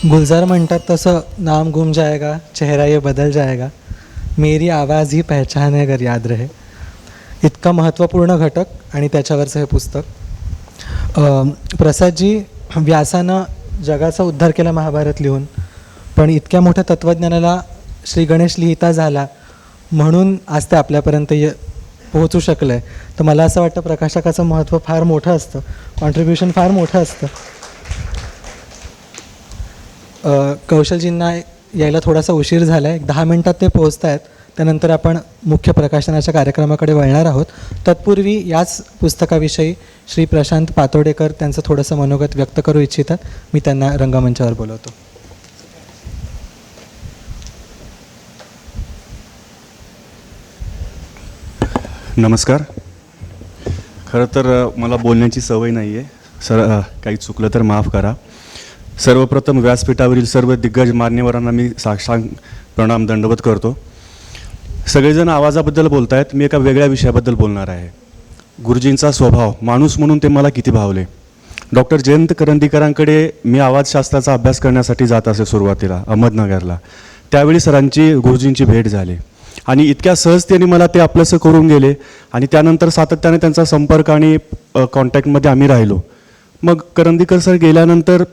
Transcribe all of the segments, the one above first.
गुलजार म्हणतात तसं नाम गुम जाएगा चेहरा ये बदल जाएगा, मेरी आवाज़ ही पहचान है अगर याद रहे. इतका महत्त्वपूर्ण घटक आणि त्याच्यावरचं हे पुस्तक. प्रसादजी, व्यासानं जगाचा उद्धार केला महाभारत लिहून, पण इतक्या मोठ्या तत्त्वज्ञानाला श्री गणेश लिहिता झाला म्हणून आज ते आपल्यापर्यंत पोहोचू शकलं आहे. तर मला असं वाटतं प्रकाशकाचं महत्त्व फार मोठं असतं, कॉन्ट्रीब्युशन फार मोठं असतं. कौशलजींना यायला थोडासा उशीर झाला आहे, 10 मिनटात ते पोहोचत आहेत. त्यानंतर आपण मुख्य प्रकाशनाच्या कार्यक्रमाकडे वळणार आहोत. तत्पूर्वी याच पुस्तकाविषयी श्री प्रशांत पातोडेकर त्यांचं थोडंसं मनोगत व्यक्त करू इच्छितात. मी त्यांना रंगमंचावर बोलवतो. नमस्कार. खरं तर मला बोलण्याची सवय नाही आहे, काही चुकलं तर माफ करा. सर्वप्रथम व्यासपीठावरील सर्व दिग्गज मान्यवरांना मी साष्टांग प्रणाम दंडवत करतो. सगळेजण आवाजाबद्दल बोलत आहेत, मी एका वेगळ्या विषयाबद्दल बोलणार आहे. गुरुजींचा स्वभाव, माणूस म्हणून ते मला किती भावले. डॉक्टर जयंत करंदीकरांकडे मी आवाजशास्त्राचा अभ्यास करण्यासाठी जात असे सुरुवातीला अहमदनगरला. त्यावेळी सरांची गुरुजींची भेट झाली आणि इतक्या सहजतेने मला ते आपलंसं करून गेले आणि त्यानंतर सातत्याने त्यांचा संपर्क आणि कॉन्टॅक्टमध्ये आम्ही राहिलो. मग करंदीकर सर गेल्यानंतर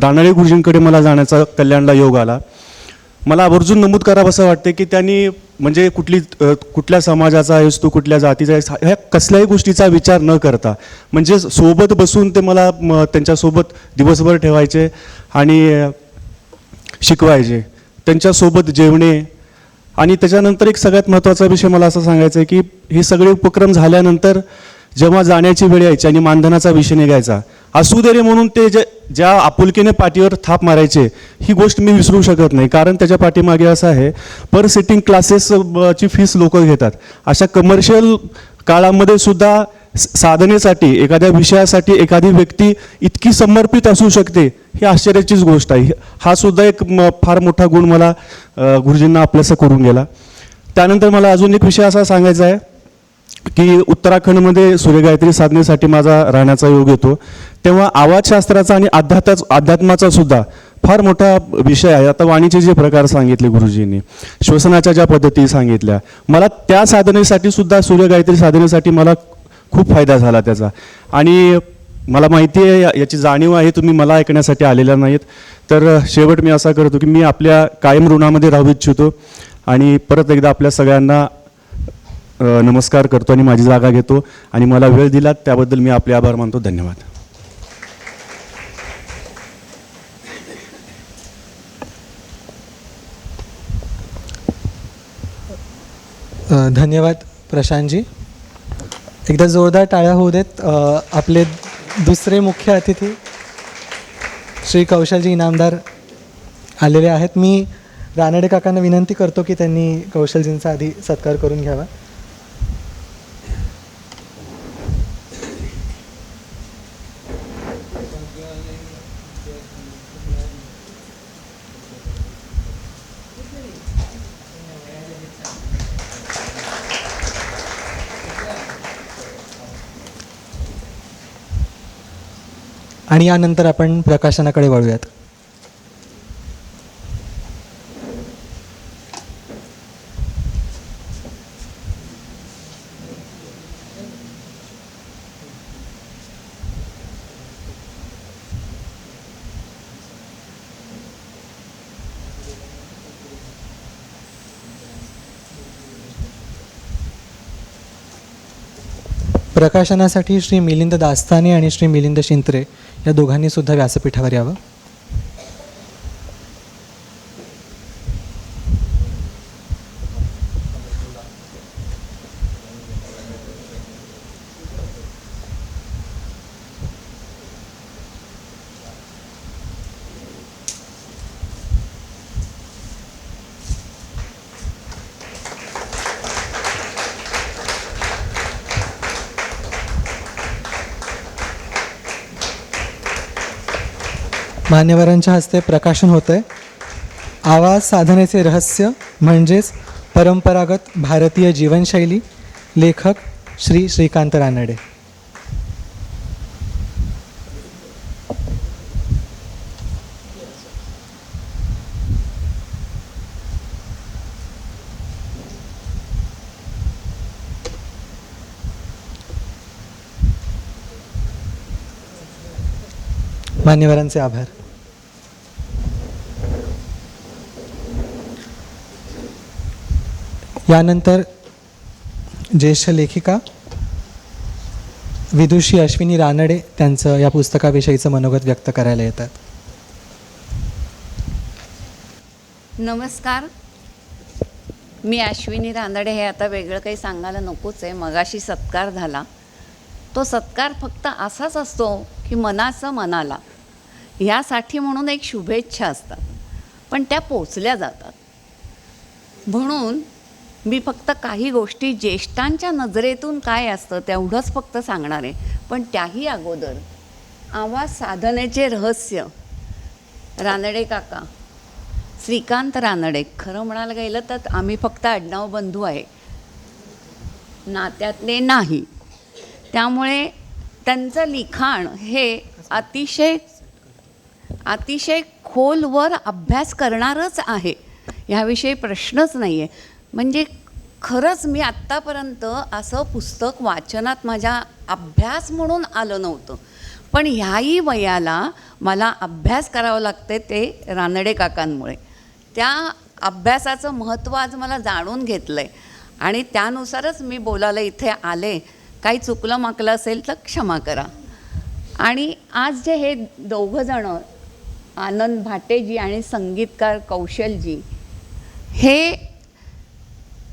रानडे गुरुजींकडे मला जाण्याचा कल्याणला योग आला. मला आवर्जून नमूद करावं असं वाटते की त्यांनी म्हणजे कुठल्या समाजाचा आहेस तू, कुठल्या जातीचा आहेस, ह्या कसल्याही गोष्टीचा विचार न करता म्हणजे सोबत बसून ते मला त्यांच्यासोबत दिवसभर ठेवायचे आणि शिकवायचे, त्यांच्यासोबत जेवणे. आणि त्याच्यानंतर एक सगळ्यात महत्त्वाचा विषय मला असं सांगायचं आहे की हे सगळे उपक्रम झाल्यानंतर जेव्हा जाण्याची वेळ यायची आणि मानधनाचा विषय निघायचा, असू दे रे म्हणून ते ज्या आपुलकीने पाठीवर थाप मारायचे, ही गोष्ट मी विसरू शकत नाही. कारण त्याच्या पाठीमागे असं आहे, पर सिटिंग क्लासेसची फीस लोक घेतात. अशा कमर्शियल काळामध्ये सुद्धा साधनेसाठी, एखाद्या विषयासाठी एखादी व्यक्ती इतकी समर्पित असू शकते, ही आश्चर्याचीच गोष्ट आहे. हा सुद्धा एक फार मोठा गुण मला गुरुजींना आपलंसं करून गेला. त्यानंतर मला अजून एक विषय असा सांगायचा आहे की उत्तराखंडमध्ये सूर्यगायत्री साधनेसाठी माझा राहण्याचा योग येतो, तेव्हा आवाजशास्त्राचा आणि अध्यात्माचा सुद्धा फार मोठा विषय आहे. आता वाणीचे जे प्रकार सांगितले गुरुजींनी, श्वसनाच्या ज्या पद्धती सांगितल्या, मला त्या साधनेसाठी सुद्धा, सूर्यगायत्री साधनेसाठी मला खूप फायदा झाला त्याचा. आणि मला माहिती आहे, याची जाणीव आहे, तुम्ही मला ऐकण्यासाठी आलेल्या नाहीत. तर शेवट मी असा करतो की मी आपल्या कायम ऋणामध्ये राहू इच्छितो आणि परत एकदा आपल्या सगळ्यांना नमस्कार करतो आणि माझी जागा घेतो. आणि मला वेळ दिलात त्याबद्दल मी आपले आभार मानतो. धन्यवाद. धन्यवाद प्रशांतजी. एकदा जोरदार टाळ्या होऊ देत. आपले दुसरे मुख्य अतिथी श्री कौशलजी इनामदार आलेले आहेत. मी रानडे काकांना विनंती करतो की त्यांनी कौशलजींचा आधी सत्कार करून घ्यावा. आणि यानंतर आपण प्रकाशनाकडे वळूयात. प्रकाशनासाठी श्री मिलिंद दास्ताने आणि श्री मिलिंद शिंत्रे या दोघांनी सुद्धा व्यासपीठावर यावं. मान्यवरांच्या हस्ते प्रकाशन होतं आहे. आवाज साधनेचे रहस्य म्हणजेच परंपरागत भारतीय जीवनशैली. लेखक श्री श्रीकांत रानडे. मान्यवरांचे आभार. यानंतर ज्येष्ठ लेखिका विदुषी अश्विनी रानडे त्यांचं या पुस्तकाविषयीचं मनोगत व्यक्त करायला येतात. नमस्कार, मी अश्विनी रानडे. हे आता वेगळं काही सांगायला नकोच आहे. मगाशी सत्कार झाला, तो सत्कार फक्त असाच असतो की मनाचं मनाला, यासाठी म्हणून एक शुभेच्छा असतात, पण त्या पोचल्या जातात. म्हणून मी फक्त काही गोष्टी ज्येष्ठांच्या नजरेतून काय असतं तेवढंच फक्त सांगणार आहे. पण त्याही अगोदर आवाज साधनेचे रहस्य रानडे काका, श्रीकांत रानडे, खरं म्हणायला गेलं तर आम्ही फक्त आडनाव बंधू आहे, नात्यातले नाही. त्यामुळे त्यांचं लिखाण हे अतिशय खोलवर अभ्यास करणारच आहे, ह्याविषयी प्रश्नच नाही आहे. म्हणजे खरंच मी आत्तापर्यंत असं पुस्तक वाचनात माझ्या अभ्यास म्हणून आलं नव्हतं, पण ह्याही वयाला मला अभ्यास करावं लागते ते रानडे काकांमुळे. त्या अभ्यासाचं महत्त्व आज मला जाणून घेतलं आहे आणि त्यानुसारच मी बोलायला इथे आले. काही चुकलं माकलं असेल तर क्षमा करा. आणि आज जे हे दोघंजणं, आनंद भाटेजी आणि संगीतकार कौशलजी, हे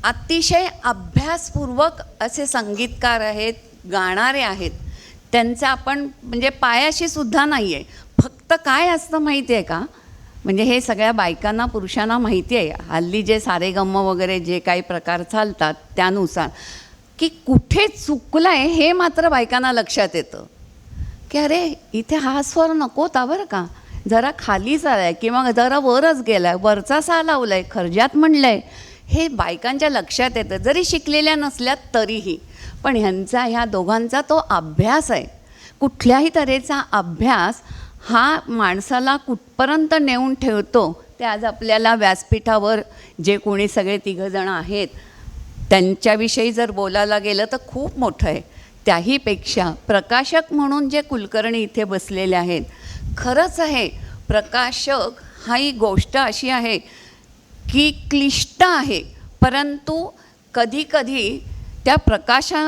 अतिशय अभ्यासपूर्वक असे संगीतकार आहेत, गाणारे आहेत. त्यांचं आपण म्हणजे पायाशी सुद्धा नाही आहे. फक्त काय असतं माहिती आहे का, म्हणजे हे सगळ्या बायकांना पुरुषांना माहिती आहे, हल्ली जे सारेगम वगैरे जे काही प्रकार चालतात त्यानुसार, की कुठे चुकलं आहे हे मात्र बायकांना लक्षात येतं, की अरे इथे हा स्वर नको होता बरं का, जरा खालीच आला आहे किंवा जरा वरच गेला आहे, वरचा सा लावला आहे, खर्जात म्हणलं आहे, हे बायकांच्या लक्षात येतं, जरी शिकलेल्या नसल्यात तरीही. पण ह्या दोघांचा तो अभ्यास आहे, कुठल्याही तऱ्हेचा अभ्यास हा माणसाला कुठपर्यंत नेऊन ठेवतो ते आज आपल्याला व्यासपीठावर जे कोणी सगळे तिघंजणं आहेत त्यांच्याविषयी जर बोलायला गेलं तर खूप मोठं आहे. त्याहीपेक्षा प्रकाशक म्हणून जे कुलकर्णी इथे बसलेले आहेत, खरंच आहे प्रकाशक हा ही गोष्ट अशी आहे की क्लिष्ट आहे, परंतु कधीकधी त्या प्रकाशा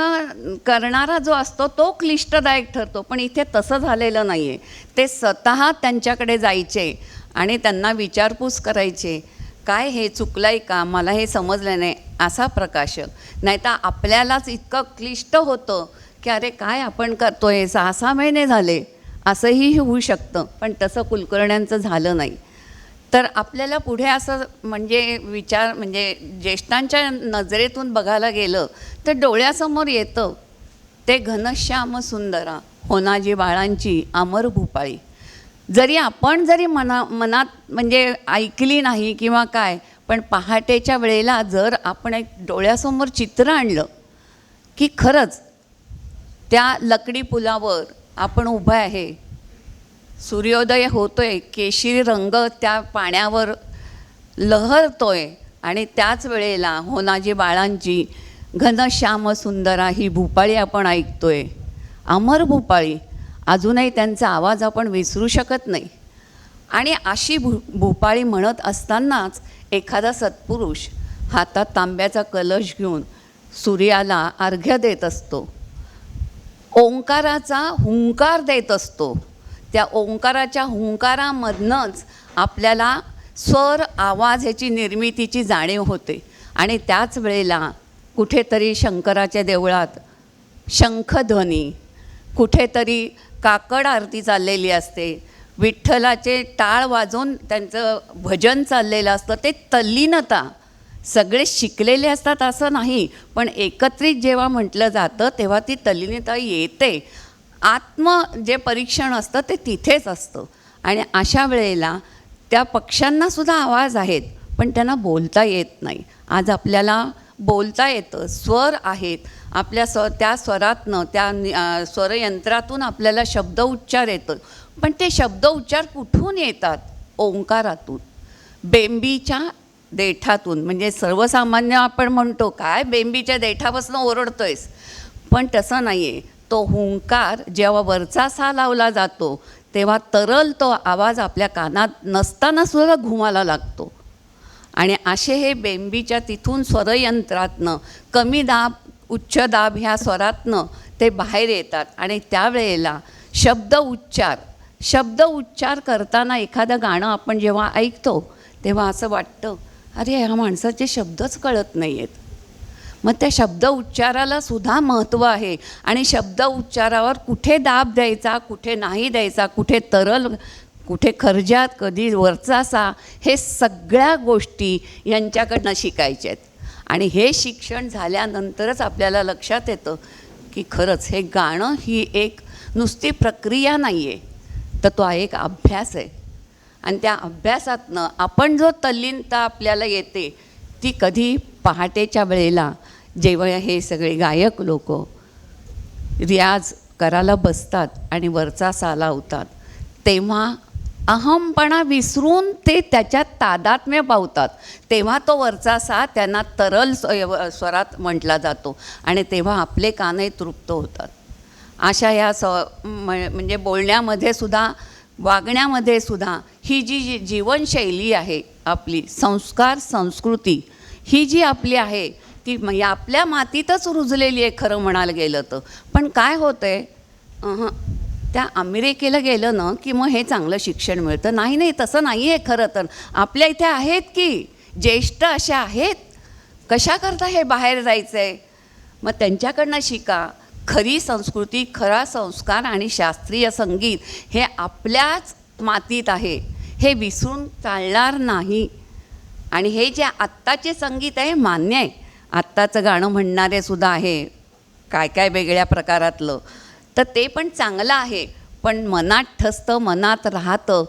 करणारा जो असतो तो क्लिष्टदायक ठरतो. पण इथे तसं झालेलं नाही आहे. ते स्वतः त्यांच्याकडे जायचे आणि त्यांना विचारपूस करायचे, काय हे चुकलं आहे का, मला हे समजलं नाही, असा प्रकाशक. नाही तर आपल्यालाच इतकं क्लिष्ट होतं की अरे काय आपण करतो आहे, 6-6 महिने झाले, असंही होऊ शकतं. पण तसं कुलकर्ण्यांचं झालं नाही. तर आपल्याला पुढे असं म्हणजे ज्येष्ठांच्या नजरेतून बघायला गेलं तर डोळ्यासमोर येतं ते घनश्याम सुंदरा होनाजी बाळांची अमर भूपाळी. जरी मनात म्हणजे ऐकली नाही किंवा काय, पण पहाटेच्या वेळेला जर आपण एक डोळ्यासमोर चित्र आणलं की खरंच त्या लकडी पुलावर आपण उभं आहे, सूर्योदय होतोय, केशरी रंग त्या पाण्यावर लहरतोय आणि त्याच वेळेला होनाजी बाळांची घनश्याम सुंदरा ही भूपाळी आपण ऐकतोय, अमर भूपाळी. अजूनही त्यांचा आवाज आपण विसरू शकत नाही. आणि अशी भूपाळी म्हणत असतानाच एखादा सत्पुरुष हातात तांब्याचा कलश घेऊन सूर्याला अर्घ्य देत असतो, ओंकाराचा हुंकार देत असतो. त्या ओंकाराच्या हुंकारामधनंच आपल्याला स्वर आवाज ह्याची निर्मितीची जाणीव होते. आणि त्याच वेळेला कुठेतरी शंकराच्या देवळात शंखध्वनी, कुठेतरी काकड आरती चाललेली असते, विठ्ठलाचे टाळ वाजवून त्यांचं भजन चाललेलं असतं. ते तल्लीनता, सगळे शिकलेले असतात असं नाही, पण एकत्रित जेव्हा म्हटलं जातं तेव्हा ती तल्लीनता येते. जे परीक्षण असतं ते तिथेच असतं. आणि अशा वेळेला त्या पक्ष्यांनासुद्धा आवाज आहेत, पण त्यांना बोलता येत नाही. आज आपल्याला बोलता येतं, स्वर आहेत आपल्या, त्या स्वरातनं, त्या स्वरयंत्रातून आपल्याला शब्द उच्चार येतं. पण ते शब्द उच्चार कुठून येतात? ओंकारातून, बेंबीच्या देठातून. म्हणजे सर्वसामान्य आपण म्हणतो काय बेंबीच्या देठापासून ओरडतोयस, पण तसं नाही आहे. तो हुंकार जेव्हा वरचा सा लावला जातो तेव्हा तरल तो आवाज आपल्या कानात नसताना सुद्धा घुमाला लागतो. आणि असे हे बेंबीच्या तिथून स्वरयंत्रातनं कमी दाब उच्च दाब ह्या स्वरातनं ते बाहेर येतात. आणि त्यावेळेला शब्द उच्चार करताना एखादं गाणं आपण जेव्हा ऐकतो तेव्हा असं वाटतं, अरे ह्या माणसाचे शब्दच कळत नाही आहेत. मग त्या शब्द उच्चाराला सुद्धा महत्त्व आहे. आणि शब्द उच्चारावर कुठे दाब द्यायचा, कुठे नाही द्यायचा, कुठे तरल, कुठे खर्जात, कधी वरचा सा, हे सगळ्या गोष्टी यांच्याकडनं शिकायच्या आहेत. आणि हे शिक्षण झाल्यानंतरच आपल्याला लक्षात येतं की खरंच हे गाणं ही एक नुसती प्रक्रिया नाही आहे, तर तो एक अभ्यास आहे. आणि त्या अभ्यासातनं आपण जो तल्लीनता आपल्याला येते ती कधी पहाटेच्या वेळेला जेव्हा हे सगळे गायक लोक रियाज करायला बसतात आणि वरचा सा लावतात तेव्हा अहमपणा विसरून ते त्याच्यात तादात्म्य पावतात. तेव्हा तो वरचा सा त्यांना तरल स्वरात म्हटला जातो आणि तेव्हा आपले कानही तृप्त होतात. अशा या म्हणजे बोलण्यामध्ये सुद्धा, वागण्यामध्ये सुद्धा ही जी जीवनशैली आहे आपली, संस्कार संस्कृती ही जी आपली आहे ती आपल्या मातीतच रुजलेली आहे खरं म्हणायला गेलं तर. पण काय होतं आहे, त्या अमेरिकेला गेलं ना की मग हे चांगलं शिक्षण मिळतं. नाही, तसं नाही आहे खरं तर. आपल्या इथे आहेत की ज्येष्ठ अशा आहेत, कशा करता हे बाहेर जायचं आहे. मग त्यांच्याकडनं शिका. खरी संस्कृती, खरा संस्कार आणि शास्त्रीय संगीत हे आपल्याच मातीत आहे, हे विसरून चालणार नाही. आणि हे जे आत्ताचे संगीत आहे मान्य आहे, आत्ताचं गाणं म्हणणारे सुद्धा आहे काय काय वेगळ्या प्रकारातलं, तर ते पण चांगलं आहे. पण मनात ठसतं, मनात राहतं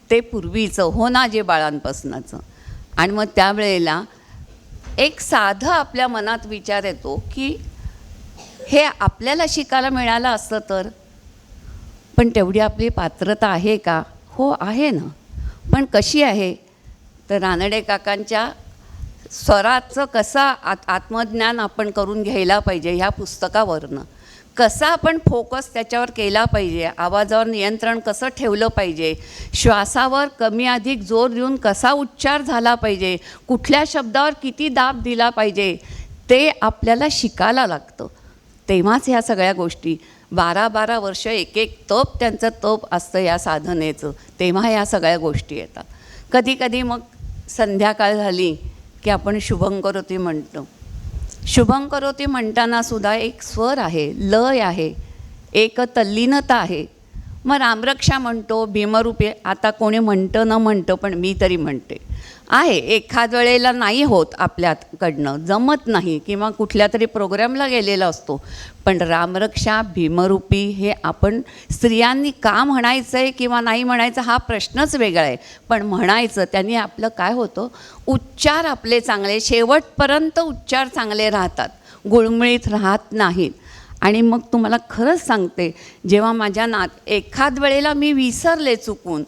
ते पूर्वीचं, हो ना, जे बाळांपासनाचं. आणि मग त्यावेळेला एक साधं आपल्या मनात विचार येतो की हे आपल्याला शिकायला मिळालं असतं तर. पण तेवढी आपली पात्रता आहे का? हो आहे ना. पण कशी आहे तर रानडे काकांच्या स्वराचं कसं आत्मज्ञान आपण करून घ्यायला पाहिजे ह्या पुस्तकावरनं, कसा आपण फोकस त्याच्यावर केला पाहिजे, आवाजावर नियंत्रण कसं ठेवलं पाहिजे, श्वासावर कमी अधिक जोर देऊन कसा उच्चार झाला पाहिजे, कुठल्या शब्दावर किती दाब दिला पाहिजे, ते आपल्याला शिकायला लागतं. तेव्हाच ह्या सगळ्या गोष्टी 12-12 वर्ष एक तप त्यांचं तप असतं या साधनेचं, तेव्हा ह्या सगळ्या गोष्टी येतात. कधी मग संध्याकाळ झाली की आपण शुभंकरोती म्हणतो. शुभंकरोती म्हणताना सुद्धा एक स्वर आहे, लय आहे, एक तल्लीनता आहे. मग रामरक्षा म्हणतो, भीमरूपी, आता कोणी म्हणतं न म्हणतं पण मी तरी म्हणते आहे. एखाद वेळेला नाही होत आपल्याकडनं, जमत नाही किंवा कुठल्या तरी प्रोग्रामला गेलेला असतो. पण रामरक्षा, भीमरूपी हे आपण स्त्रियांनी का म्हणायचं आहे किंवा नाही म्हणायचं हा प्रश्नच वेगळा आहे. पण म्हणायचं, त्यांनी आपलं काय होतं, उच्चार आपले चांगले, शेवटपर्यंत उच्चार चांगले राहतात, गुळमुळीत राहत नाहीत. आणि मग तुम्हाला खरंच सांगते, जेव्हा माझ्या एखाद वेळेला मी विसरले चुकून,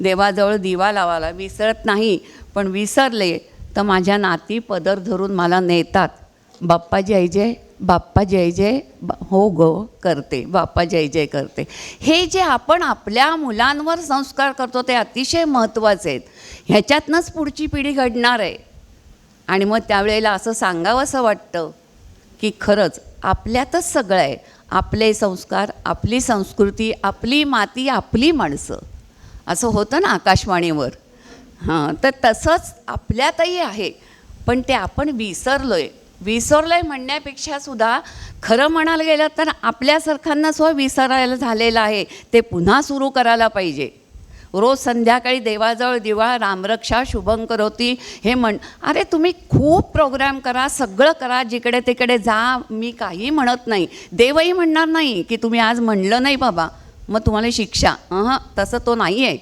देवाजवळ दिवा लावायला विसरत नाही पण विसरले, तर माझ्या नाती पदर धरून मला नेतात, बाप्पा जय जय, बाप्पा जय जय, हो गो करते, बाप्पा जय जय करते. हे जे आपण आपल्या मुलांवर संस्कार करतो ते अतिशय महत्त्वाचे आहेत. ह्याच्यातनंच पुढची पिढी घडणार आहे. आणि मग त्यावेळेला असं सांगावंसं वाटतं की खरंच आपल्यातच सगळं आहे, आपले संस्कार, आपली संस्कृती, आपली माती, आपली माणसं, असं होतं ना आकाशवाणीवर. तर तसंच आपल्यातही आहे. पण ते आपण विसरलो आहे म्हणण्यापेक्षा सुद्धा खरं म्हणायला गेलं तर आपल्यासारख्यांना सुद्धा विसरायला झालेलं आहे. ते पुन्हा सुरू करायला पाहिजे. रोज संध्याकाळी देवाजवळ दिवा, रामरक्षा, शुभंकरोती हे अरे तुम्ही खूप प्रोग्राम करा, सगळं करा, जिकडे तिकडे जा, मी काही म्हणत नाही. देवही म्हणणार नाही की तुम्ही आज म्हणलं नाही बाबा मग तुम्हाला शिक्षा, तसं तो नाही आहे.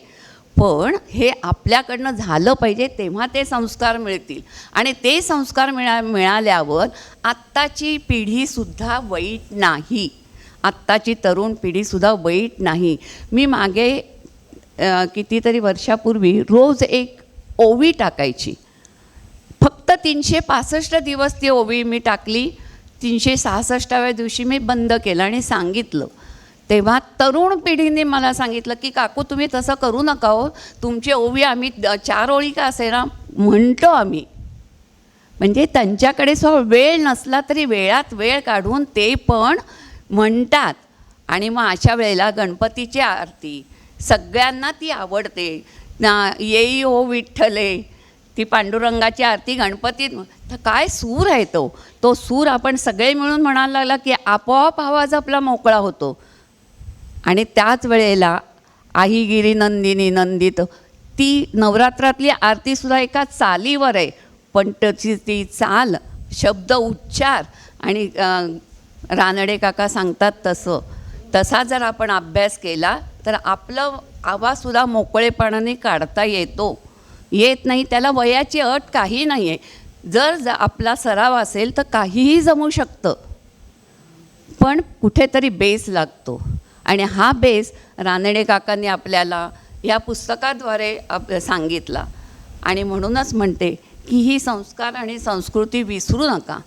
पण हे आपल्याकडनं झालं पाहिजे, तेव्हा ते संस्कार मिळतील. आणि ते संस्कार मिळाल्यावर आत्ताची पिढीसुद्धा वाईट नाही, आत्ताची तरुण पिढीसुद्धा वाईट नाही. मी मागे कितीतरी वर्षापूर्वी रोज एक ओवी टाकायची. फक्त 365 दिवस ती ओवी मी टाकली. 366व्या दिवशी मी बंद केलं आणि सांगितलं तेव्हा तरुण पिढीने मला सांगितलं की काकू तुम्ही तसं करू नका हो, तुमची ओवी आम्ही 4 ओळी का असेना म्हणतो आम्ही. म्हणजे त्यांच्याकडे वेळ नसला तरी वेळात वेळ काढून ते पण म्हणतात. आणि मग अशा वेळेला गणपतीची आरती सगळ्यांना ती आवडते ना. येई हो विठ्ठले, ती पांडुरंगाची आरती गणपतीत, तर काय सूर आहे तो सूर आपण सगळे मिळून म्हणायला लागला की आपोआप आवाज आपला मोकळा होतो. आणि त्याच वेळेला आई गिरी नंदिनी नंदित, ती नवरात्रातली आरतीसुद्धा एका चालीवर आहे, पण त्याची ती चाल, शब्द, उच्चार आणि रानडे काका सांगतात तसा जर आपण अभ्यास केला तर आपलं आवाजसुद्धा मोकळेपणाने काढता येत नाही. त्याला वयाची अट काही नाही आहे. जर आपला सराव असेल तर काहीही जमू शकतं, पण कुठेतरी बेस लागतो. आणि हा बेस रानडे काकांनी आपल्याला या पुस्तकाद्वारे सांगितला. आणि म्हणूनच म्हणते की ही संस्कार आणि संस्कृती विसरू नका.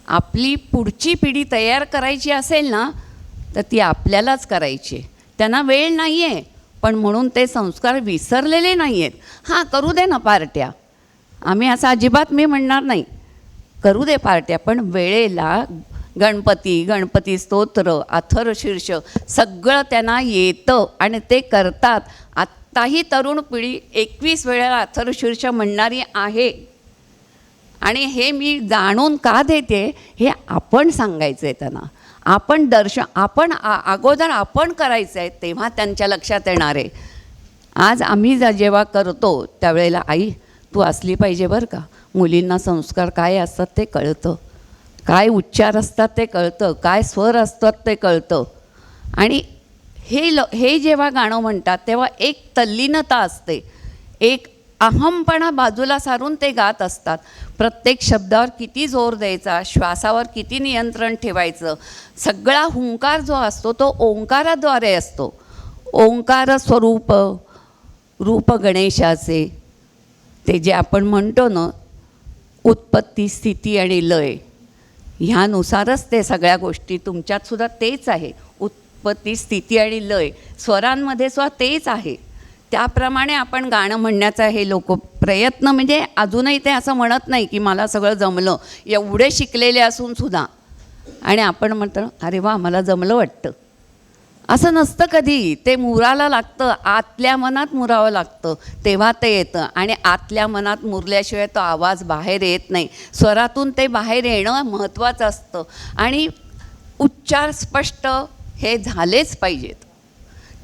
आपली पुढची पिढी तयार करायची असेल ना तर ती आपल्यालाच करायची. त्यांना वेळ नाही आहे, पण म्हणून ते संस्कार विसरलेले नाही आहेत. हां, करू दे ना पार्ट्या, आम्ही असं अजिबात मी म्हणणार नाही, करू दे पार्ट्या, पण वेळेला गणपती स्तोत्र, अथर्वशीर्ष सगळं त्यांना येतं आणि ते करतात. आत्ताही तरुण पिढी 21 वेळेला अथर्वशीर्ष म्हणणारी आहे. आणि हे मी जाणून का देते, हे आपण सांगायचं आहे त्यांना. आपण अगोदर आपण करायचं आहे, तेव्हा त्यांच्या लक्षात येणार आहे. आज आम्ही जेव्हा करतो त्यावेळेला आई तू असली पाहिजे बरं का, मुलींना संस्कार काय असतात ते कळतं, काय उच्चार असतात ते कळतं, काय स्वर असतात ते कळतं. आणि हे जेव्हा गाणं म्हणतात तेव्हा एक तल्लीनता असते, एक अहमपणा बाजूला सारून ते गात असतात. प्रत्येक शब्दावर किती जोर द्यायचा, श्वासावर किती नियंत्रण ठेवायचं, सगळा हुंकार जो असतो तो ओंकाराद्वारे असतो. ओंकार स्वरूप रूप गणेशाचे, ते जे आपण म्हणतो ना उत्पत्ती, स्थिती आणि लय, ह्यानुसारच ते सगळ्या गोष्टी तुमच्यातसुद्धा तेच आहे. उत्पत्ती, स्थिती आणि लय स्वरांमध्ये सुद्धा तेच आहे. त्याप्रमाणे आपण गाणं म्हणण्याचा हे लोक प्रयत्न, म्हणजे अजूनही ते असं म्हणत नाही की मला सगळं जमलं, एवढे शिकलेले असूनसुद्धा. आणि आपण म्हणतो अरे वा मला जमलं वाटतं, असं नसतं कधी. ते मुराला लागतं, आतल्या मनात मुरावं लागतं, तेव्हा ते येतं. आणि आतल्या मनात मुरल्याशिवाय तो आवाज बाहेर येत नाही. स्वरातून ते बाहेर येणं महत्त्वाचं असतं. आणि उच्चार स्पष्ट हे झालेच पाहिजेत,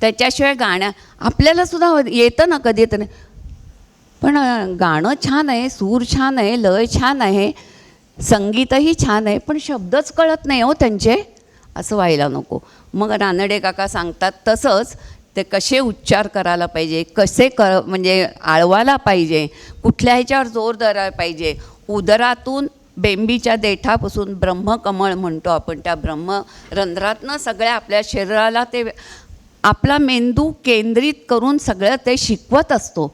त्याच्याशिवाय आपल्यालासुद्धा येतं ना कधी तर, पण गाणं छान आहे, सूर छान आहे, लय छान आहे, संगीतही छान आहे, पण शब्दच कळत नाही हो त्यांचे, असं व्हायला नको. मग रानडे काका सांगतात तसंच ते कसे उच्चार करायला पाहिजे, कसे म्हणजे आळवायला पाहिजे, कुठल्या ह्याच्यावर जोर धरायला पाहिजे. उदरातून बेंबीच्या देठापासून ब्रह्मकमळ म्हणतो आपण, त्या ब्रह्मरंध्रातनं सगळ्या आपल्या शरीराला ते आपला मेंदू केंद्रित करून सगळं ते शिकवत असतो.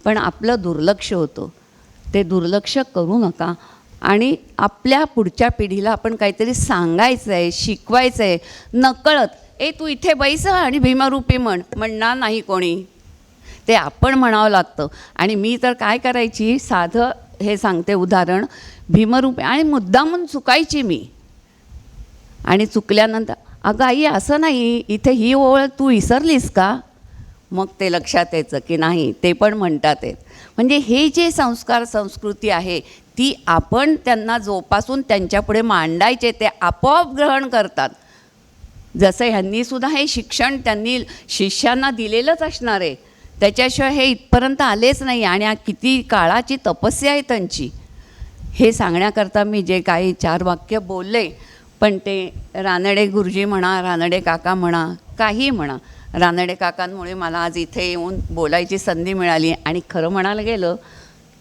पण आपलं दुर्लक्ष होतं, ते दुर्लक्ष करू नका. आणि आपल्या पुढच्या पिढीला आपण काहीतरी सांगायचं आहे, शिकवायचं आहे. नकळत तू इथे बैस आणि भीमरूपी म्हणणार नाही कोणी, ते आपण म्हणावं लागतं. आणि मी तर काय करायची, साधं हे सांगते उदाहरण, भीमरूपी आणि मुद्दामून चुकायची मी. आणि चुकल्यानंतर अगं आई असं नाही, इथे ही ओळ तू विसरलीस का, मग ते लक्षात यायचं की नाही ते पण म्हणतात आहेत. म्हणजे हे जे संस्कार संस्कृती आहे ती आपण त्यांना जोपासून त्यांच्यापुढे मांडायचे, ते आपोआप ग्रहण करतात. जसं ह्यांनीसुद्धा हे शिक्षण त्यांनी शिष्यांना दिलेलंच असणार आहे, त्याच्याशिवाय हे इथपर्यंत आलेच नाही. आणि किती काळाची तपस्या आहे त्यांची. हे सांगण्याकरता मी जे काही 4 वाक्य बोलले, पण ते रानडे गुरुजी म्हणा, रानडे काका म्हणा, काही म्हणा, रानडे काकांमुळे मला आज इथे येऊन बोलायची संधी मिळाली. आणि खरं म्हणायला गेलं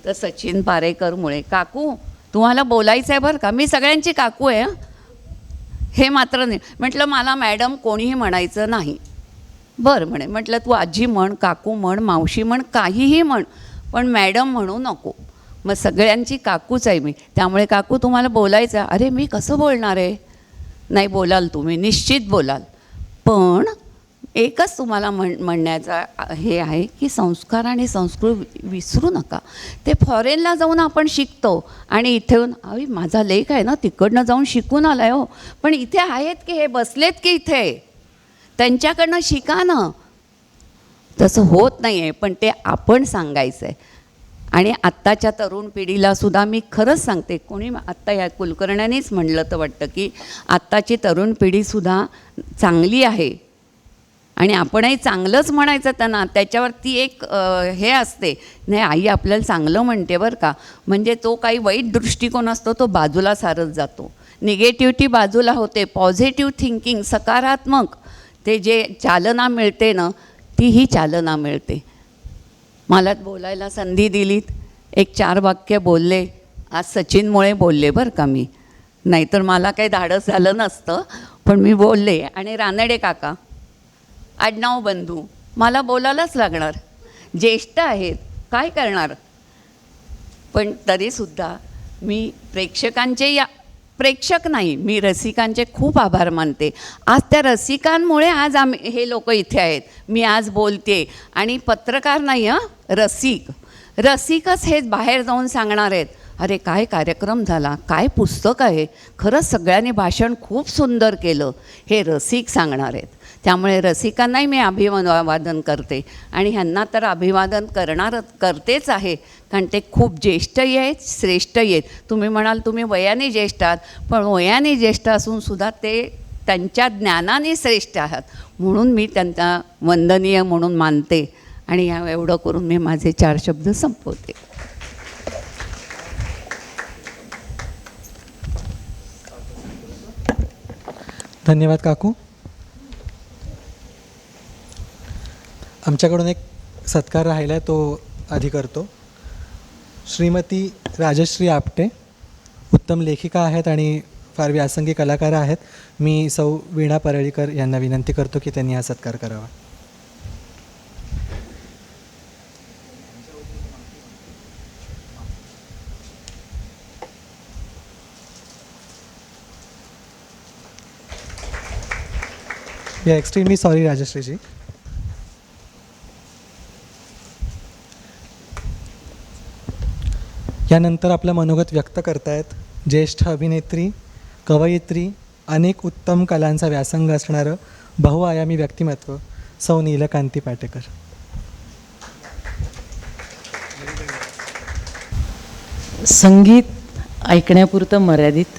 तर सचिन पारेकरमुळे. काकू तुम्हाला बोलायचं आहे बरं का, मी सगळ्यांची काकू आहे हे मात्र नाही. म्हटलं मला मॅडम कोणीही म्हणायचं नाही. बरं म्हणे, म्हटलं तू आजी म्हण, काकू म्हण, मावशी म्हण, काहीही म्हण, पण मॅडम म्हणू नको. मग सगळ्यांची काकूच आहे मी. त्यामुळे काकू तुम्हाला बोलायचं आहे. अरे मी कसं बोलणार आहे, नाही बोलाल तुम्ही, निश्चित बोलाल. पण एकच तुम्हाला म्हणण्याचा हे आहे की संस्कार आणि संस्कृत विसरू नका. ते फॉरेनला जाऊन आपण शिकतो आणि इथे येऊन अरे माझा लेख आहे ना तिकडनं जाऊन शिकून आला आहे हो, पण इथे आहेत की हे बसलेत की इथे, त्यांच्याकडनं शिका ना. तसं होत नाही आहे, पण ते आपण सांगायचं आहे. आणि आत्ताच्या तरुण पिढीलासुद्धा मी खरंच सांगते, कोणी आत्ता या कुलकर्ण्यांनीच म्हणलं तर वाटतं की आत्ताची तरुण पिढीसुद्धा चांगली आहे आणि आपणही चांगलंच म्हणायचं त्यांना. त्याच्यावरती एक हे असते, नाही आई आपल्याला चांगलं म्हणते बरं का, म्हणजे तो काही वाईट दृष्टिकोन असतो तो बाजूला सारत जातो, निगेटिव्हिटी बाजूला होते, पॉझिटिव्ह थिंकिंग सकारात्मक ते जे चालना मिळते ना तीही चालना मिळते. मला बोलायला संधी दिलीत, एक 4 वाक्य बोलले. आज सचिनमुळे बोलले बरं का मी, नाहीतर मला काही धाडस झालं नसतं, पण मी बोलले. आणि रानडे काका आडनाव बंधू मला बोलायलाच लागणार, ज्येष्ठ आहेत काय करणार. पण तरीसुद्धा मी प्रेक्षक नाही, मी रसिकांचे खूप आभार मानते. आज त्या रसिकांमुळे आज आम्ही हे लोक इथे आहेत, मी आज बोलते. आणि पत्रकार नाही हं, रसिकच हे बाहेर जाऊन सांगणार आहेत, अरे काय कार्यक्रम झाला, काय पुस्तक आहे, खरंच सगळ्यांनी भाषण खूप सुंदर केलं, हे रसिक सांगणार आहेत. त्यामुळे रसिकांनाही मी अभिवादन करते आणि ह्यांना तर अभिवादन करतेच आहे, कारण ते खूप ज्येष्ठही आहेत, श्रेष्ठही आहेत. तुम्ही म्हणाल तुम्ही वयाने ज्येष्ठ आहात, पण वयाने ज्येष्ठ असूनसुद्धा ते त्यांच्या ज्ञानाने श्रेष्ठ आहात, म्हणून मी त्यांना वंदनीय म्हणून मानते. आणि एवढं करून मी माझे 4 शब्द संपवते. धन्यवाद काकू. आमच्याकडून एक सत्कार राहिला आहे, तो आधी करतो. श्रीमती राजश्री आपटे उत्तम लेखिका आहेत आणि फार व्यासंगी कलाकार आहेत. मी सौ वीणा परळीकर यांना विनंती करतो की त्यांनी हा सत्कार करावा. We are extremely sorry Rajshri ji. यानंतर आपलं मनोगत व्यक्त करतायत ज्येष्ठ अभिनेत्री, कवयित्री, अनेक उत्तम कलांचा व्यासंग असणारं बहुआयामी व्यक्तिमत्व सौ नीलकांती पाटेकर. संगीत ऐकण्यापुरतं मर्यादित,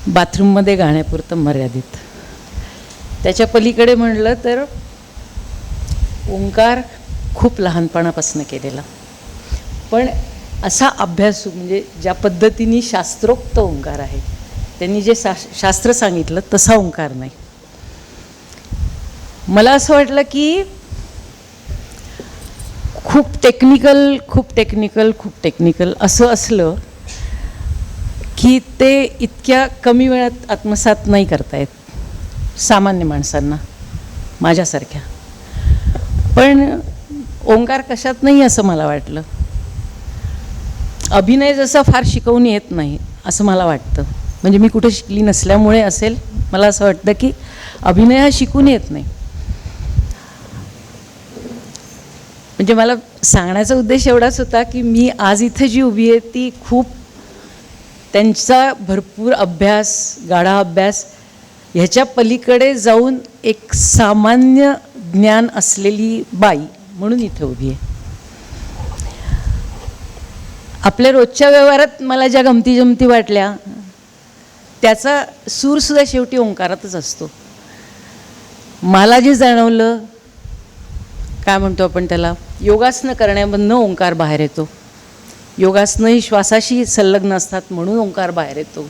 बाथरूममध्ये गाण्यापुरतं मर्यादित, त्याच्या पलीकडे म्हणलं तर ओंकार खूप लहानपणापासून केलेला. पण असा अभ्यासू म्हणजे ज्या पद्धतीने शास्त्रोक्त ओंकार आहे, त्यांनी जे शास्त्र सांगितलं तसा ओंकार नाही. मला असं वाटलं की खूप टेक्निकल असं असलं की ते इतक्या कमी वेळात आत्मसात नाही करता येत सामान्य माणसांना माझ्यासारख्या. पण ओंकार कशात नाही असं मला वाटलं. अभिनय जसा फार शिकवून येत नाही असं मला वाटतं, म्हणजे मी कुठे शिकली नसल्यामुळे असेल, मला असं वाटतं की अभिनय हा शिकून येत नाही. म्हणजे मला सांगण्याचा उद्देश एवढाच होता की मी आज इथे जी उभी आहे ती खूप त्यांचा भरपूर अभ्यास, गाढा अभ्यास ह्याच्या पलीकडे जाऊन एक सामान्य ज्ञान असलेली बाई म्हणून इथे उभी आहे. आपल्या रोजच्या व्यवहारात मला ज्या गमती वाटल्या त्याचा सूरसुद्धा शेवटी ओंकारातच असतो. मला जे जाणवलं, काय म्हणतो आपण त्याला, योगासनं करण्यामधनं ओंकार बाहेर येतो. योगासनं ही श्वासाशी संलग्न असतात म्हणून ओंकार बाहेर येतो.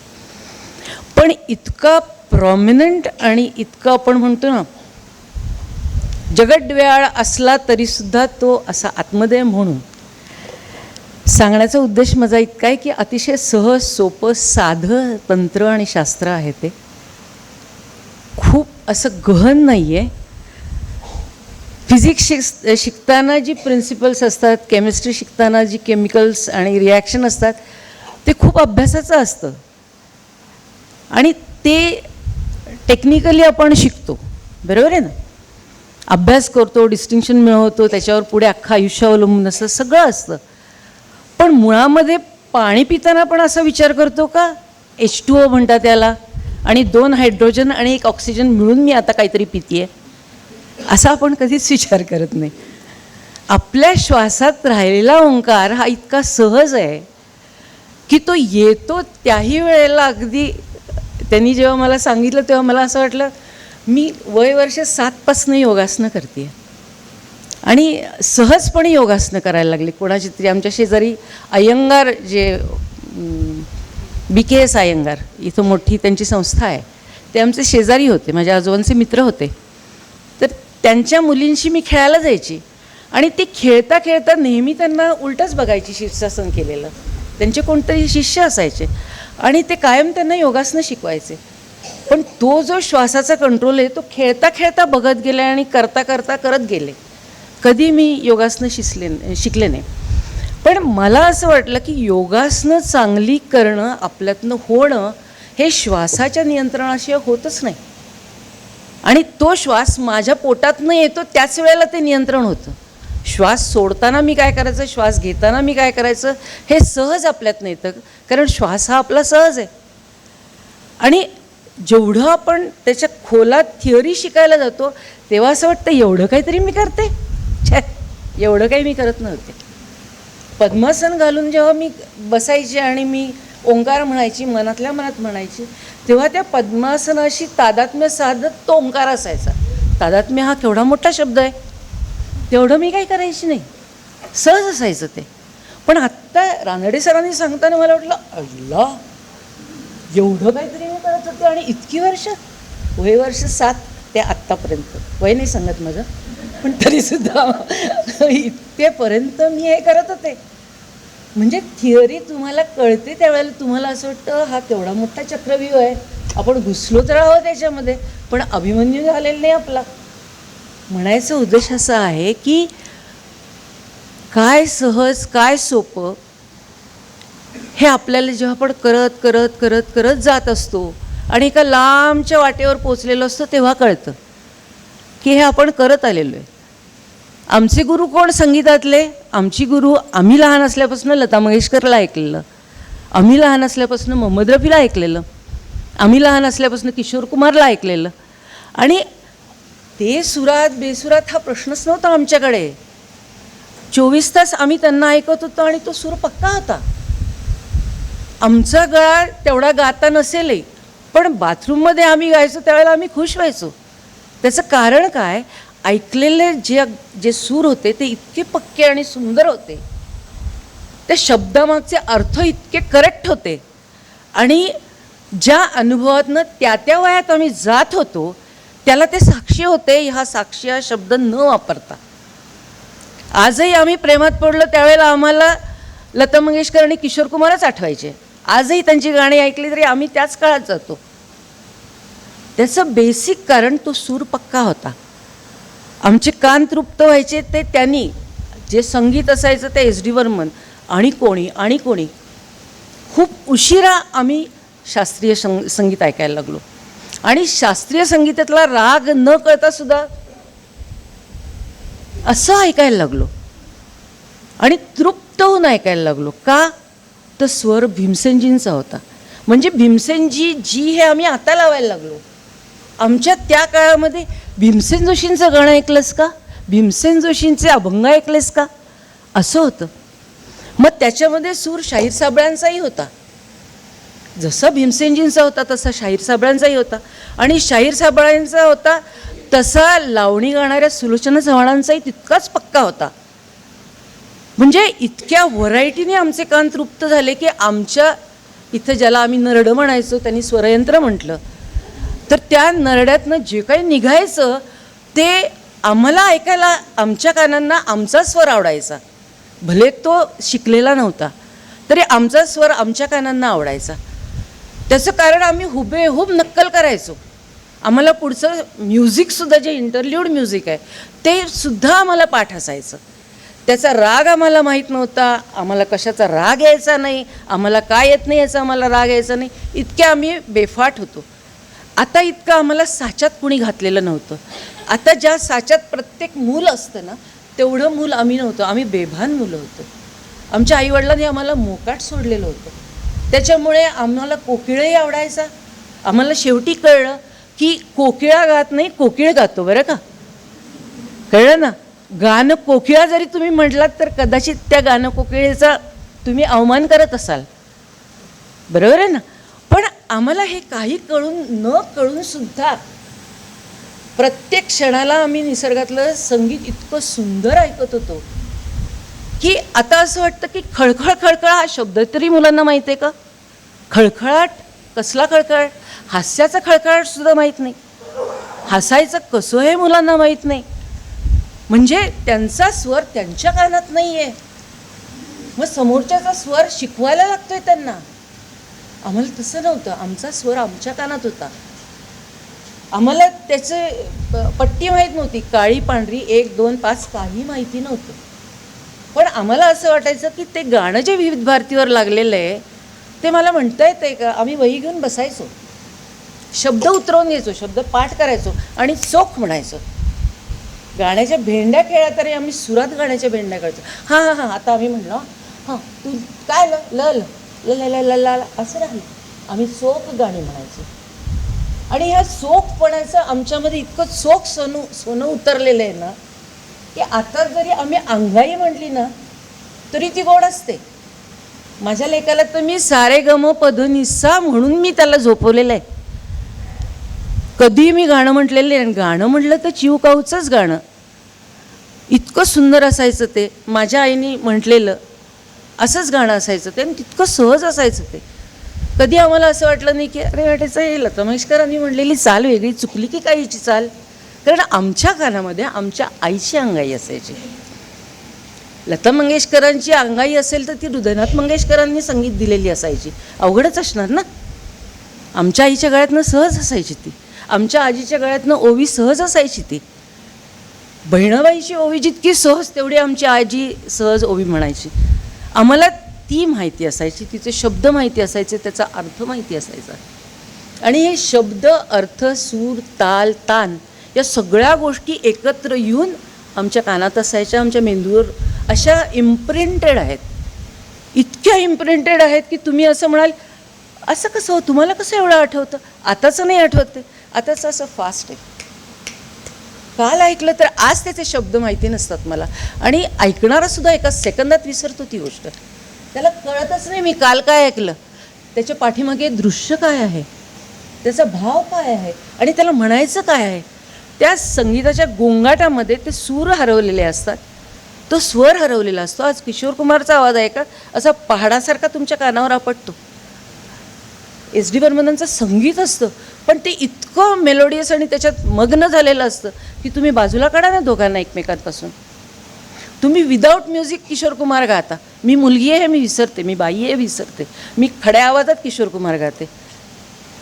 पण इतका प्रॉमिनंट आणि इतकं आपण म्हणतो ना जगड्व्याळ असला तरीसुद्धा तो असा आत्मदय म्हणून सांगण्याचा उद्देश माझा इतका आहे की अतिशय सहज सोपं साधं तंत्र आणि शास्त्र आहे. ते खूप असं गहन नाही आहे. फिजिक्स शिकताना जी प्रिन्सिपल्स असतात, केमिस्ट्री शिकताना जी केमिकल्स आणि रिॲक्शन असतात, ते खूप अभ्यासाचं असतं आणि ते टेक्निकली आपण शिकतो. बरोबर आहे ना. अभ्यास करतो, डिस्टिंक्शन मिळवतो, त्याच्यावर पुढे अख्खं आयुष्य अवलंबून असतं, सगळं असतं. पण मुळामध्ये पाणी पिताना पण असा विचार करतो का H2O म्हणतात त्याला, आणि 2 हायड्रोजन आणि 1 ऑक्सिजन मिळून मी आता काहीतरी पितीये, असा आपण कधीच विचार करत नाही. आपल्या श्वासात राहिलेला ओंकार हा इतका सहज आहे की तो येतो त्याही वेळेला. अगदी त्यांनी जेव्हा मला सांगितलं तेव्हा मला असं वाटलं, मी वर्ष 7पासून योगासनं करते आणि सहजपणे योगासनं करायला लागले. कोणाची तरी आमच्या शेजारी अय्यंगार, जे BKS अय्यंगार, इथं मोठी त्यांची संस्था आहे, ते आमचे शेजारी होते, माझ्या आजोबांचे मित्र होते. तर त्यांच्या मुलींशी मी खेळायला जायची आणि ते खेळता खेळता नेहमी त्यांना उलटंच बघायची शीर्षासन केलेलं. त्यांचे कोणतरी शिष्य असायचे आणि ते कायम त्यांना योगासनं शिकवायचे. पण तो जो श्वासाचा कंट्रोल आहे तो खेळता खेळता बघत गेले आणि करता करता करत गेले. कधी मी योगासनं शिकले नाही. पण मला असं वाटलं की योगासनं चांगली करणं, आपल्यातनं होणं, हे श्वासाच्या नियंत्रणाशिवाय होतच नाही. आणि तो श्वास माझ्या पोटातनं येतो त्याच वेळेला ते नियंत्रण होतं. श्वास सोडताना मी काय करायचं, श्वास घेताना मी काय करायचं, हे सहज आपल्यातनं येतं, कारण श्वास हा आपला सहज आहे. आणि जेवढं आपण त्याच्या खोलात थिअरी शिकायला जातो तेव्हा असं वाटतं एवढं काहीतरी मी करते, छे, एवढं काही मी करत नव्हते. पद्मासन घालून जेव्हा मी बसायचे आणि मी ओंकार म्हणायची, मनातल्या मनात म्हणायची, तेव्हा त्या पद्मासनाशी तादात्म्य साधत तो ओंकार असायचा. तादात्म्य हा केवढा मोठा शब्द आहे, तेवढं मी काही करायची नाही, सहज असायचं ते. पण आत्ता रानडे सरांनी सांगताना मला वाटलं, अल्ला, एवढं काहीतरी मी करत होते. आणि इतकी वर्ष, वर्ष 7 ते आत्तापर्यंत, वय नाही सांगत माझं, पण तरीसुद्धा इतकेपर्यंत मी हे करत होते. म्हणजे थिअरी तुम्हाला कळते त्यावेळेला तुम्हाला असं वाटतं हा केवढा मोठा चक्रव्यूह आहे, आपण घुसलो तर आहोत त्याच्यामध्ये, पण अभिमन्यू झालेला नाही आपला. म्हणायचा उद्देश असा आहे की काय सहज, काय सोपं, हे आपल्याला जेव्हा आपण करत करत करत करत जात असतो आणि एका लांबच्या वाटेवर पोचलेलो असतो तेव्हा कळतं की हे आपण करत आलेलो आहे. आमचे गुरु कोण संगीतातले? आमची गुरु आम्ही लहान असल्यापासून लता मंगेशकरला ऐकलेलं, आम्ही लहान असल्यापासून मोहम्मद रफीला ऐकलेलं, आम्ही लहान असल्यापासून किशोर कुमारला ऐकलेलं. आणि ते सुरात बेसुरात हा प्रश्नच नव्हता आमच्याकडे. 24 तास आम्ही त्यांना ऐकत होतो आणि तो सूर पक्का होता. आमचा गळा तेवढा गाता नसेलही, पण बाथरूममध्ये आम्ही गायचो त्यावेळेला आम्ही खुश व्हायचो. त्याचं कारण काय, ऐकलेले जे सूर होते ते इतके पक्के आणि सुंदर होते, त्या शब्दामागचे अर्थ इतके करेक्ट होते, आणि ज्या अनुभवातनं त्या वयात आम्ही जात होतो त्याला ते साक्षी होते. हा साक्षी हा शब्द न वापरता आजही आम्ही प्रेमात पडलो त्यावेळेला आम्हाला लता मंगेशकर आणि किशोर कुमारच आठवायचे. आजही त्यांची गाणी ऐकली तरी आम्ही त्याच काळात जातो. त्याचं बेसिक कारण तो सूर पक्का होता. आमचे कान तृप्त व्हायचे ते त्यांनी, जे संगीत असायचं ते SD बर्मन आणि कोणी खूप उशिरा आम्ही शास्त्रीय संगीत ऐकायला लागलो. आणि शास्त्रीय संगीतातला राग न कळता सुद्धा असं ऐकायला लागलो आणि तृप्त होऊन ऐकायला लागलो. का? तर स्वर भीमसेनजींचा होता. म्हणजे भीमसेनजी जी हे आम्ही आता लावायला लागलो. आमच्या त्या काळामध्ये भीमसेन जोशींचं गाणं ऐकलंस का, भीमसेन जोशींचे अभंग ऐकलेस का, असं होतं. मग त्याच्यामध्ये सूर शाहीर साबळ्यांचाही होता. जसा भीमसेनजींचा होता तसा शाहीर साबळ्यांचाही होता, आणि शाहीर साबळ्यांचा होता तसा लावणी गाणाऱ्या सुलोचना चव्हाणांचाही तितकाच पक्का होता. म्हणजे इतक्या व्हरायटीने आमचे कान तृप्त झाले की आमच्या इथं ज्याला आम्ही नरडं म्हणायचो त्यांनी स्वरयंत्र म्हटलं, तर त्या नरड्यातनं जे काही निघायचं ते आम्हाला ऐकायला आमच्या कानांना आमचा स्वर आवडायचा. भले तो शिकलेला नव्हता तरी आमचा स्वर आमच्या कानांना आवडायचा. त्याचं कारण आम्ही हुबेहूब नक्कल करायचो. आम्हाला पुढचं म्युझिकसुद्धा जे इंटरल्यूड म्युझिक आहे ते सुद्धा आम्हाला पाठ असायचं. त्याचा राग आम्हाला माहीत नव्हता, आम्हाला कशाचा राग यायचा नाही, आम्हाला काय येत नाही याचा आम्हाला राग यायचा नाही, इतके आम्ही बेफाट होतो. आता इतकं आम्हाला साच्यात कुणी घातलेलं नव्हतं. आता ज्या साच्यात प्रत्येक मूल असतं ना, तेवढं मूल आम्ही नव्हतं. आम्ही बेभान मुलं होतो. आमच्या आईवडिलांनी आम्हाला मोकाट सोडलेलं होतं. त्याच्यामुळे आम्हाला कोकिळही आवडायचा. आम्हाला शेवटी कळलं की कोकिळा गात नाही, कोकिळ गातो. बरं का, कळलं ना. गाणं कोकिळा जरी तुम्ही म्हटलात तर कदाचित त्या गाणं कोकिळेचा तुम्ही अवमान करत असाल. बरोबर आहे ना. पण आम्हाला हे काही कळून न कळून सुद्धा प्रत्येक क्षणाला आम्ही निसर्गातलं संगीत इतकं सुंदर ऐकत होतो की आता असं वाटतं की खळखळ खळखळ हा शब्द तरी मुलांना माहीत आहे का? खळखळाट कसला खळखळाट? हास्याचा खळखळाट सुद्धा माहीत नाही. हसायचं कसं हे मुलांना माहीत नाही. म्हणजे त्यांचा स्वर त्यांच्या कानात नाही आहे, मग समोरच्याचा स्वर शिकवायला लागतोय त्यांना. आम्हाला तसं नव्हतं. आमचा स्वर आमच्या कानात होता. आम्हाला त्याचे पट्टी माहीत नव्हती, काळी पांढरी 1 2 5 काही माहिती नव्हतं. पण आम्हाला असं वाटायचं की ते गाणं जे विविध भारतीवर लागलेलं आहे ते मला म्हणता येतंय का. आम्ही वही घेऊन बसायचो, शब्द उतरवून घ्यायचो, शब्द पाठ करायचो आणि चोख म्हणायचो. गाण्याच्या भेंड्या खेळा तरी आम्ही सुरात गाण्याच्या भेंड्या खेळायचो. हां हां हां आता आम्ही म्हणलो हां तू काय ल ल ल ल ल ल ल असं राहिलं. आम्ही चोख गाणी म्हणायचो. आणि ह्या चोखपणाचं आमच्यामध्ये इतकं चोख सोनं उतरलेलं आहे ना की आता जरी आम्ही अंगाई म्हटली ना तरी ती गोड असते. माझ्या लेकाला तर मी सारे गम पधनिसा म्हणून मी त्याला झोपवलेलं आहे. कधी मी गाणं म्हटलेलं आहे. गाणं म्हटलं तर चिवकाऊचंच गाणं इतकं सुंदर असायचं ते. माझ्या आईने म्हटलेलं असंच गाणं असायचं ते आणि तितकं सहज असायचं ते. कधी आम्हाला असं वाटलं नाही की अरे वाटायचं हे लता मंगेशकरांनी म्हणलेली चाल वेगळी चुकली की काय हिची चाल. कारण आमच्या कानामध्ये आमच्या आईची अंगाई असायची. लता मंगेशकरांची अंगाई असेल तर ती हृदयनाथ मंगेशकरांनी संगीत दिलेली असायची. अवघडच असणार ना. आमच्या आईच्या गळ्यातनं सहज असायची ती. आमच्या आजीच्या गळ्यातनं ओवी सहज असायची ती. बहिणाबाईची ओवी जितकी सहज तेवढी आमची आजी सहज ओवी म्हणायची. आम्हाला ती माहिती असायची, तिचे शब्द माहिती असायचे, त्याचा अर्थ माहिती असायचा. आणि हे शब्द अर्थ सूर ताल तान या सगळ्या गोष्टी एकत्र येऊन आमच्या कानात असायच्या, आमच्या मेंदूवर अशा इम्प्रिंटेड आहेत. इतक्या इम्प्रिंटेड आहेत की तुम्ही असं म्हणाल असं कसं हो, तुम्हाला कसं एवढं आठवतं. आताचं नाही आठवत ते. आताचं असं फास्ट आहे. काल ऐकलं तर आज त्याचे शब्द माहिती नसतात मला. आणि ऐकणारा सुद्धा एका सेकंदात विसरतो ती गोष्ट. त्याला कळतच नाही मी काल काय ऐकलं, त्याच्या पाठीमागे दृश्य काय आहे, त्याचा भाव काय आहे आणि त्याला म्हणायचं काय आहे. त्या संगीताच्या गोंगाटामध्ये ते सूर हरवलेले असतात, तो स्वर हरवलेला असतो. आज किशोर कुमारचा आवाज आहे का असा पहाडासारखा तुमच्या कानावर आपटतो. SD बर्मनांचं संगीत असतं पण ते इतकं मेलोडियस आणि त्याच्यात मग्न झालेलं असतं की तुम्ही बाजूला काढा ना दोघांना एकमेकांपासून. तुम्ही विदाऊट म्युझिक किशोर कुमार गाता. मी मुलगी आहे मी विसरते, मी बाई आहे विसरते. मी खड्या आवाजात किशोर कुमार गाते.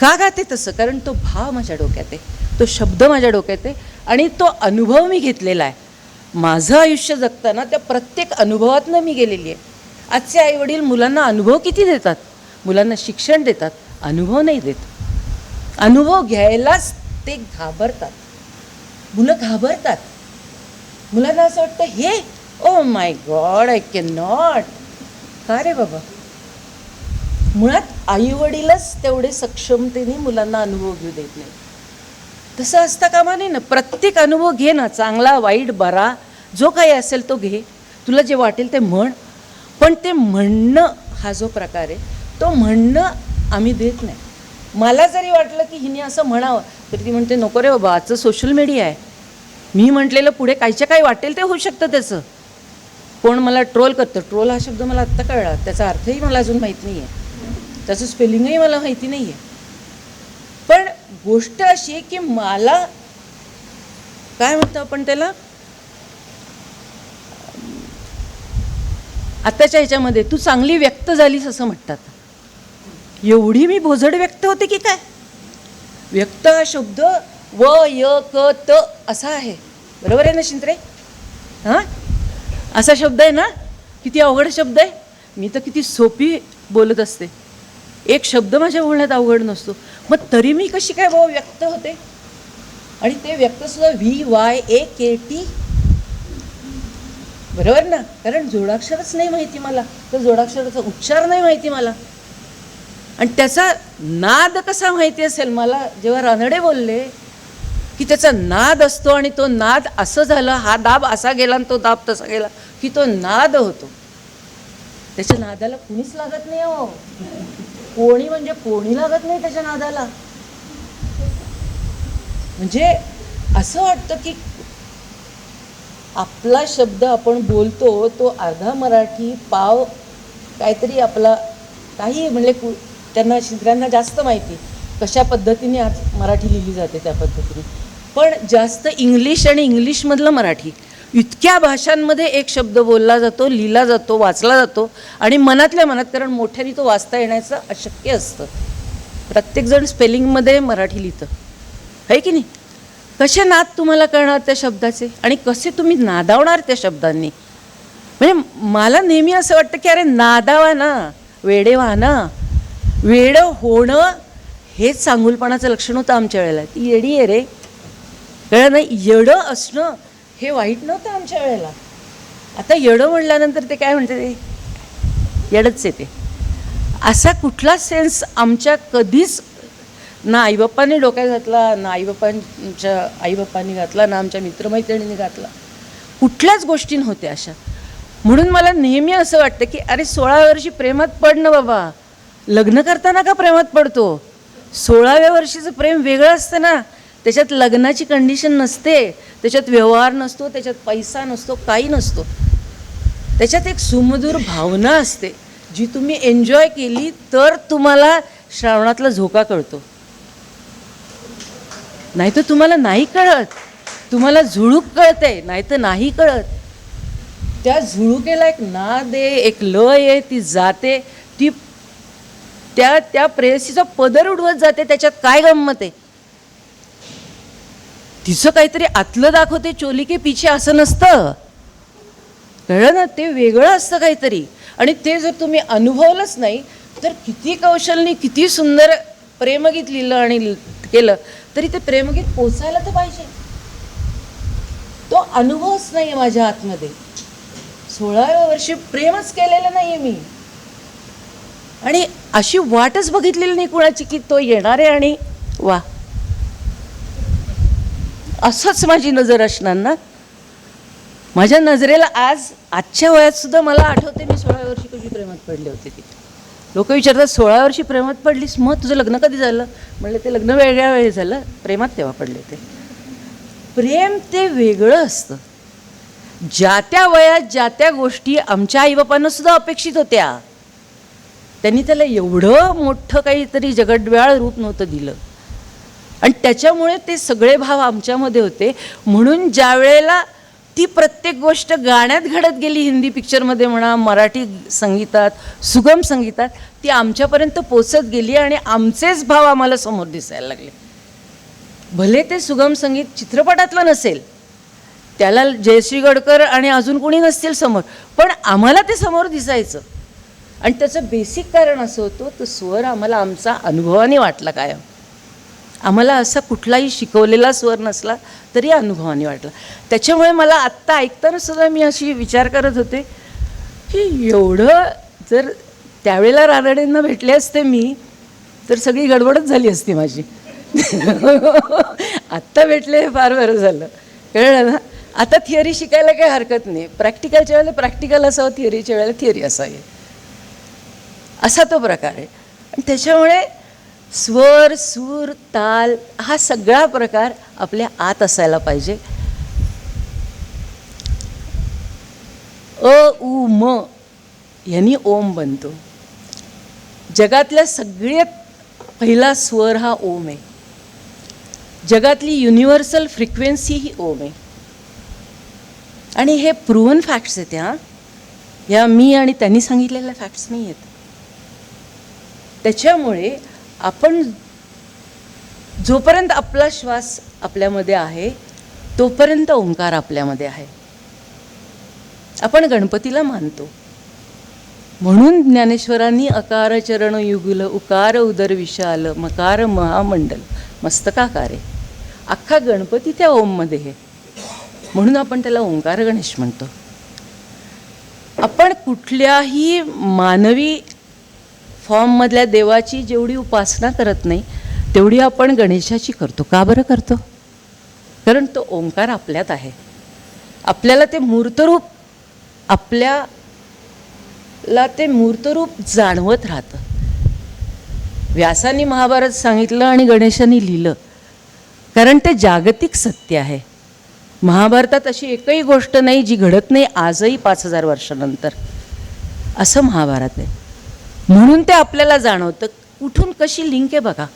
का गाते तसं? कारण तो भाव माझ्या डोक्यात आहे, तो शब्द माझ्या डोक्यात आहे आणि तो अनुभव मी घेतलेला आहे. माझं आयुष्य जगताना त्या प्रत्येक अनुभवातनं मी गेलेली आहे. आजचे आईवडील मुलांना अनुभव किती देतात, मुलांना शिक्षण देतात, अनुभव नाही देत. अनुभव घ्यायलाच ते घाबरतात. मुलं घाबरतात. मुलांना असं वाटतं हे oh my God I can not. का रे बाबा. मुळात आईवडीलच तेवढे सक्षमतेने मुलांना अनुभव घेऊ देत नाही. तसं असता कामा नये ना. प्रत्येक अनुभव घे ना, चांगला वाईट बरा जो काही असेल तो घे. तुला जे वाटेल ते म्हण. पण ते म्हणणं हा जो प्रकार आहे तो म्हणणं आम्ही देत नाही. मला जरी वाटलं की हिने असं म्हणावं तरी ती म्हणते नको रे बाबा, आजचं सोशल मीडिया आहे. मी म्हटलेलं पुढे कायच्या काय वाटेल ते होऊ शकतं त्याचं. कोण मला ट्रोल करतं. ट्रोल हा शब्द मला आत्ता कळला, त्याचा अर्थही मला अजून माहीत नाही आहे, त्याचं स्पेलिंगही मला माहिती नाही आहे. पण गोष्ट अशी आहे की मला काय म्हणतो आपण त्याला, आत्ताच्या ह्याच्यामध्ये तू चांगली व्यक्त झालीस असं म्हणतात. एवढी मी भोजड व्यक्त होते की काय. व्यक्त हा शब्द व य क त असा आहे. बरोबर आहे ना शिंत्रे. हां असा शब्द आहे ना. किती अवघड शब्द आहे. मी तर किती सोपी बोलत असते. एक शब्द माझ्या बोलण्यात अवघड नसतो. मग तरी मी कशी काय भाऊ व्यक्त होते? आणि ते व्यक्त सुद्धा VYAKT, बरोबर ना? कारण जोडाक्षरच नाही माहिती मला, तर जोडाक्षराचा उच्चार नाही माहिती मला. आणि त्याचा नाद कसा माहिती असेल मला? जेव्हा रानडे बोलले की त्याचा नाद असतो आणि तो नाद असं झालं, हा दाब असा गेला आणि तो दाब तसा गेला की तो नाद होतो. त्याच्या नादाला कुणीच लागत नाही हो. कोणी म्हणजे कोणी लागत नाही त्याच्या नादाला. म्हणजे असं वाटतं की आपला शब्द आपण बोलतो तो अर्धा मराठी, पाव काहीतरी आपला काही म्हणजे त्यांना शिद्रांना जास्त माहिती कशा पद्धतीने आज मराठी लिहिली जाते त्या पद्धतीने. पण जास्त इंग्लिश आणि इंग्लिशमधलं मराठी, इतक्या भाषांमध्ये एक शब्द बोलला जातो, लिहिला जातो, वाचला जातो आणि मनातल्या मनात, कारण मोठ्याने तो वाचता येण्याचं अशक्य असतं. प्रत्येकजण स्पेलिंगमध्ये मराठी लिहितं, आहे की नाही? कसे नाद तुम्हाला कळणार त्या शब्दाचे आणि कसे तुम्ही नादावणार त्या शब्दांनी? म्हणजे मला नेहमी असं वाटतं की अरे नादावा ना, वेडे व्हा ना. वेडं होणं हेच चांगुलपणाचं लक्षण होतं आमच्या वेळेला. ती येडी आहे रे, कळलं नाही? येडं असणं हे वाईट नव्हतं आमच्या वेळेला. आता येडं म्हणल्यानंतर ते काय म्हणते, ते येडच येते. असा कुठला सेन्स आमच्या कधीच ना आईबाप्पांनी डोक्यात घातला, ना आईबाप्पांनी घातला, ना आमच्या मित्रमैत्रिणींनी घातला. कुठल्याच गोष्टी नव्हत्या अशा. म्हणून मला नेहमी असं वाटतं की अरे 16व्या वर्षी प्रेमात पड ना बाबा. लग्न करताना का प्रेमात पडतो? 16व्या वर्षीचं प्रेम वेगळं असतं ना. त्याच्यात लग्नाची कंडिशन नसते, त्याच्यात व्यवहार नसतो, त्याच्यात पैसा नसतो, काही नसतो. त्याच्यात एक सुमधुर भावना असते जी तुम्ही एन्जॉय केली तर तुम्हाला श्रावणातला झोका कळतो. नाही तर तुम्हाला नाही कळत. तुम्हाला झुळूक कळते, नाही तर नाही कळत. त्या झुळुकेला एक नाद आहे, एक लय आहे, ती जाते, ती त्या प्रेयसीचा पदर उडवत जाते. त्याच्यात काय गंमत आहे? तिचं काहीतरी आतलं दाखवते, चोली के पिछे, असं नसतं, कळलं ना? ते वेगळं असतं काहीतरी. आणि ते जर तुम्ही अनुभवलंच नाही तर किती कौशल्याने, किती सुंदर प्रेमगीत लिहिलं आणि केलं तरी ते प्रेमगीत पोचायला तर पाहिजे. तो अनुभवच नाही आहे माझ्या आतमध्ये. 16व्या वर्षी प्रेमच केलेलं नाही आहे मी. आणि अशी वाटच बघितलेली नाही कुणाची की तो येणार आहे आणि वा, असंच माझी नजर असणार ना. माझ्या नजरेला आजच्या वयात सुद्धा मला आठवते मी 16व्या वर्षी कशी प्रेमात पडले होते. ती लोक विचारतात 16व्या वर्षी प्रेमात पडलीस, मग तुझं लग्न कधी झालं? म्हणलं ते लग्न वेगळ्या वेळी झालं, प्रेमात तेव्हा पडले ते. प्रेम ते वेगळं असतं. ज्या त्या वयात ज्या त्या गोष्टी आमच्या आईबापांना सुद्धा अपेक्षित होत्या. त्यांनी त्याला एवढं मोठं काहीतरी जगड्याळ रूप नव्हतं दिलं आणि त्याच्यामुळे ते सगळे भाव आमच्यामध्ये होते. म्हणून ज्या वेळेला ती प्रत्येक गोष्ट गाण्यात घडत गेली, हिंदी पिक्चरमध्ये म्हणा, मराठी संगीतात, सुगम संगीतात, ती आमच्यापर्यंत पोचत गेली आणि आमचेच भाव आम्हाला समोर दिसायला लागले. भले ते सुगम संगीत चित्रपटातलं नसेल, त्याला जयश्री गडकर आणि अजून कोणी नसतील समोर, पण आम्हाला ते समोर दिसायचं. आणि त्याचं बेसिक कारण असं होतं, तो स्वर आम्हाला आमचा अनुभवाने वाटला कायम. आम्हाला असा कुठलाही शिकवलेला स्वर नसला तरी अनुभवाने वाटला. त्याच्यामुळे मला आत्ता ऐकताना सुद्धा मी अशी विचार करत होते की एवढं जर त्यावेळेला रानडेंना भेटले असते मी तर सगळी गडबडच झाली असती माझी. आत्ता भेटले हे फार बरं झालं, कळलं ना? आता थिअरी शिकायला काही हरकत नाही. प्रॅक्टिकलच्या वेळेला प्रॅक्टिकल असावं, थिअरीच्या वेळेला थिअरी असावी, असा तो प्रकार आहे. आणि त्याच्यामुळे स्वर, सूर, ताल हा सगळा प्रकार आपल्या आत असायला पाहिजे. अ उ म यांनी ओम बनतो. जगातल्या सगळ्यात पहिला स्वर हा ओम आहे. जगातली युनिव्हर्सल फ्रिक्वेन्सी ही ओम आहे. आणि हे प्रूव्हन फॅक्ट्स आहेत. ह्या मी आणि त्यांनी सांगितलेल्या फॅक्ट्स नाही आहेत. त्याच्यामुळे आपण जोपर्यंत आपला श्वास आपल्यामध्ये आहे तोपर्यंत ओंकार आपल्यामध्ये आहे. आपण गणपतीला मानतो. म्हणून ज्ञानेश्वरांनी अकार चरण युगुल उकार उदर विशाल मकार महामंडल मस्तकाकारे, अख्खा गणपती त्या ओममध्ये आहे. म्हणून आपण त्याला ओंकार गणेश म्हणतो. आपण कुठल्याही मानवी फॉर्ममधल्या देवाची जेवढी उपासना करत नाही तेवढी आपण गणेशाची करतो. का बरं करतो? कारण तो ओंकार आपल्यात आहे. आपल्याला ते मूर्तरूप ते मूर्तरूप जाणवत राहतं. व्यासांनी महाभारत सांगितलं आणि गणेशांनी लिहिलं, कारण ते जागतिक सत्य आहे. महाभारतात अशी एकही गोष्ट नाही जी घडत नाही आजही 5000 वर्षानंतर. असं महाभारत आहे. म्हणून ते आपल्याला जाणवतं. कुठून कशी लिंक आहे बघा.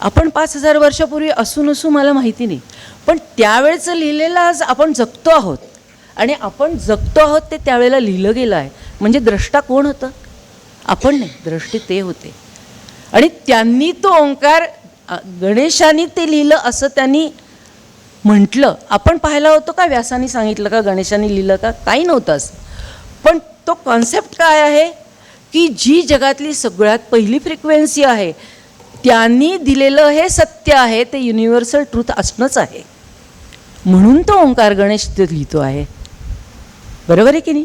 आपण 5000 वर्षापूर्वी असू नसू मला माहिती नाही, पण त्यावेळेचं लिहिलेलं आज आपण जगतो आहोत. आणि आपण जगतो आहोत ते त्यावेळेला लिहिलं गेलं आहे. म्हणजे द्रष्टा कोण होतं? आपण नाही, द्रष्टे ते होते. आणि त्यांनी तो ओंकार, गणेशाने ते लिहिलं असं त्यांनी म्हटलं. आपण पाहिलं होतं का व्यासाने सांगितलं का, गणेशाने लिहिलं का? काही नव्हतं असं. पण तो कॉन्सेप्ट काय आहे की जी जगातली सगळ्यात पहिली फ्रिक्वेन्सी आहे त्यांनी दिलेलं हे सत्य आहे, ते युनिव्हर्सल ट्रूथ असणंच आहे. म्हणून तो ओंकार गणेश ते लिहितो आहे. बरोबर आहे की नाही?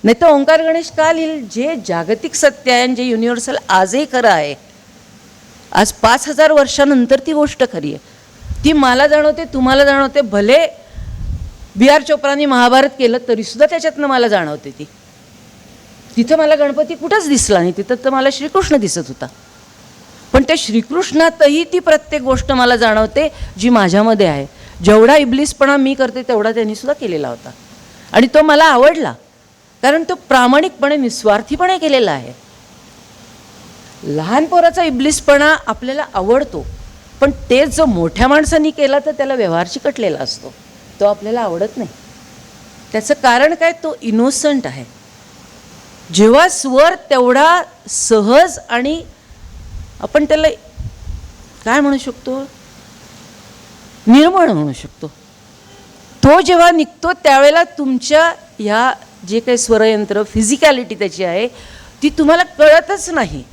नाही तर ओंकार गणेश का लिहिल? जे जागतिक सत्य आहे आणि जे युनिव्हर्सल आजही खरं आहे. आज 5000 वर्षानंतर ती गोष्ट खरी आहे. ती मला जाणवते, तुम्हाला जाणवते. भले B.R. चोप्रानी महाभारत केलं तरीसुद्धा त्याच्यातनं मला जाणवते ती. तिथं मला गणपती कुठंच दिसला नाही, तिथं तर मला श्रीकृष्ण दिसत होता. पण त्या श्रीकृष्णातही ती प्रत्येक गोष्ट मला जाणवते जी माझ्यामध्ये आहे. जेवढा इब्लिसपणा मी करते तेवढा त्यांनीसुद्धा केलेला होता. आणि तो मला आवडला, कारण तो प्रामाणिकपणे निस्वार्थीपणे केलेला आहे. लहान पोराचा इब्लिसपणा आपल्याला आवडतो, पण तेच जो मोठ्या माणसांनी केला तर त्याला व्यवहार चिकटलेला असतो, तो आपल्याला आवडत नाही. त्याचं कारण काय? तो इनोसंट आहे. जेव्हा स्वर तेवढा सहज आणि आपण त्याला काय म्हणू शकतो, निर्मळ म्हणू शकतो, तो जेव्हा निघतो त्यावेळेला तुमच्या ह्या जे काही स्वरयंत्र फिजिकॅलिटी त्याची आहे ती तुम्हाला कळतच नाही.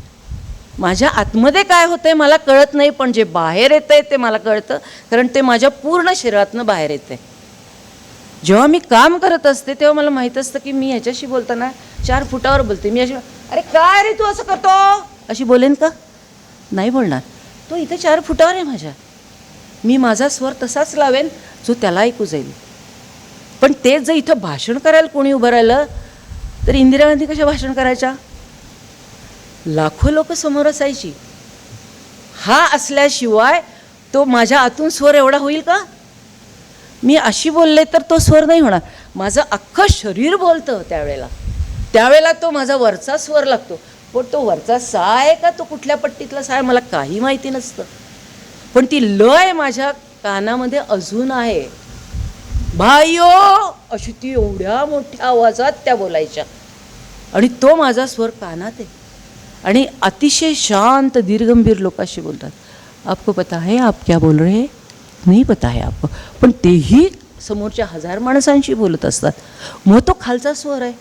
माझ्या आतमध्ये काय होतंय मला कळत नाही, पण जे बाहेर येतंय ते मला कळतं, कारण ते माझ्या पूर्ण शरीरातनं बाहेर येतंय. जेव्हा मी काम करत असते तेव्हा मला माहीत असतं की मी ह्याच्याशी बोलताना 4 फुटावर बोलते. मी अशी, अरे काय रे तू असं करतो, अशी बोलेन का? नाही बोलणार. तो इथे 4 फुटावर आहे माझ्या. मी माझा स्वर तसाच लावेन जो त्याला ऐकू जाईल. पण तेच जर इथं भाषण करायला कोणी उभं राहिलं तर इंदिरा गांधी कशा भाषण करायच्या? लाखो लोक समोर असायची. हा असल्याशिवाय तो माझ्या आतून स्वर एवढा होईल का? मी अशी बोलले तर तो स्वर नाही होणार. माझं अख्खं शरीर बोलतं त्यावेळेला तो माझा वरचा स्वर लागतो. पण तो वरचा सा आहे का तो कुठल्या पट्टीतला सा आहे मला काही माहिती नसतं, पण ती लय माझ्या कानामध्ये अजून आहे. भाइयो अशी ती एवढ्या मोठ्या आवाजात त्या बोलायच्या आणि तो माझा स्वर कानात आहे. आणि अतिशय शांत दीर्घंभीर लोक अशी बोलतात, आपको पता है आप क्या बोल रहे हैं? नहीं पता है आपको. पण तेही समोरच्या 1000 माणसांशी बोलत असतात. मग तो खालचा स्वर आहे,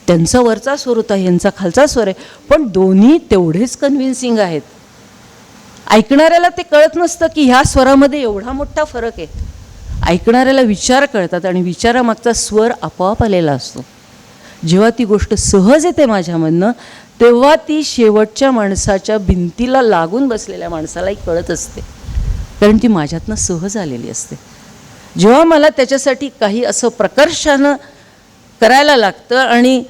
त्यांचा वरचा स्वर होता, यांचा खालचा स्वर आहे, पण दोन्ही तेवढेच कन्व्हिन्सिंग आहेत. ऐकणाऱ्याला ते कळत नसतं की ह्या स्वरामध्ये एवढा मोठा फरक आहे. ऐकणाऱ्याला विचार कळतात आणि विचारामागचा स्वर आपोआप आलेला असतो. जेव्हा ती गोष्ट सहज येते माझ्यामधनं तेव्हा ती शेवटच्या माणसाच्या भिंतीला लागून बसलेल्या माणसालाही कळत असते, कारण ती माझ्यातनं सहज आलेली असते. जेव्हा मला त्याच्यासाठी काही असं प्रकर्षानं करायला लागतं आणि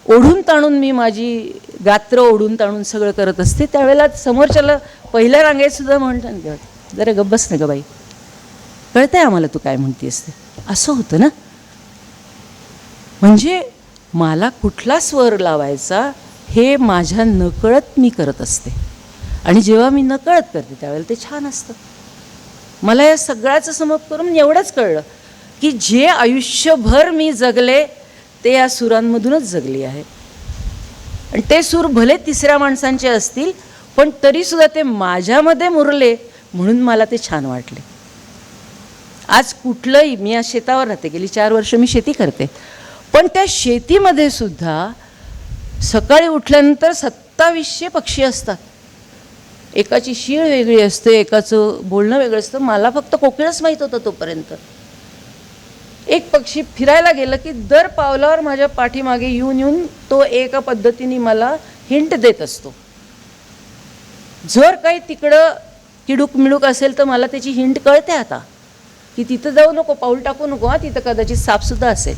ओढून ताणून मी माझी गात्र ओढून ताणून सगळं करत असते, त्यावेळेला समोरच्याला पहिल्या रांगेत सुद्धा म्हणतात, जरा गप्प बस ना ग बाई, कळतंय आम्हाला तू काय म्हणते असते. असं होतं ना. म्हणजे मला कुठला स्वर लावायचा हे माझ्या नकळत मी करत असते. आणि जेव्हा मी नकळत करते त्यावेळेला ते छान असतं. मला या सगळ्याचं समप करून एवढंच कळलं की जे आयुष्यभर मी जगले ते या सुरांमधूनच जगली आहे. आणि ते सूर भले 3ऱ्या माणसांचे असतील पण तरीसुद्धा ते माझ्यामध्ये मुरले म्हणून मला ते छान वाटले. आज कुठलंही, मी आज शेतावर राहते, गेली 4 वर्ष मी शेती करते, पण त्या शेतीमध्ये सुद्धा सकाळी उठल्यानंतर 2700 पक्षी असतात. एकाची शीळ वेगळी असते, एकाचं बोलणं वेगळं असतं. मला फक्त कोकिळच माहीत होतं तोपर्यंत. एक पक्षी फिरायला गेलं की दर पावलावर माझ्या पाठीमागे येऊन येऊन तो एका पद्धतीने मला हिंट देत असतो. जर काही तिकडं किडूक मिडूक असेल तर मला त्याची हिंट कळते आता, की तिथं जाऊ नको, पाऊल टाकू नको, हां तिथं कदाचित सापसुद्धा असेल.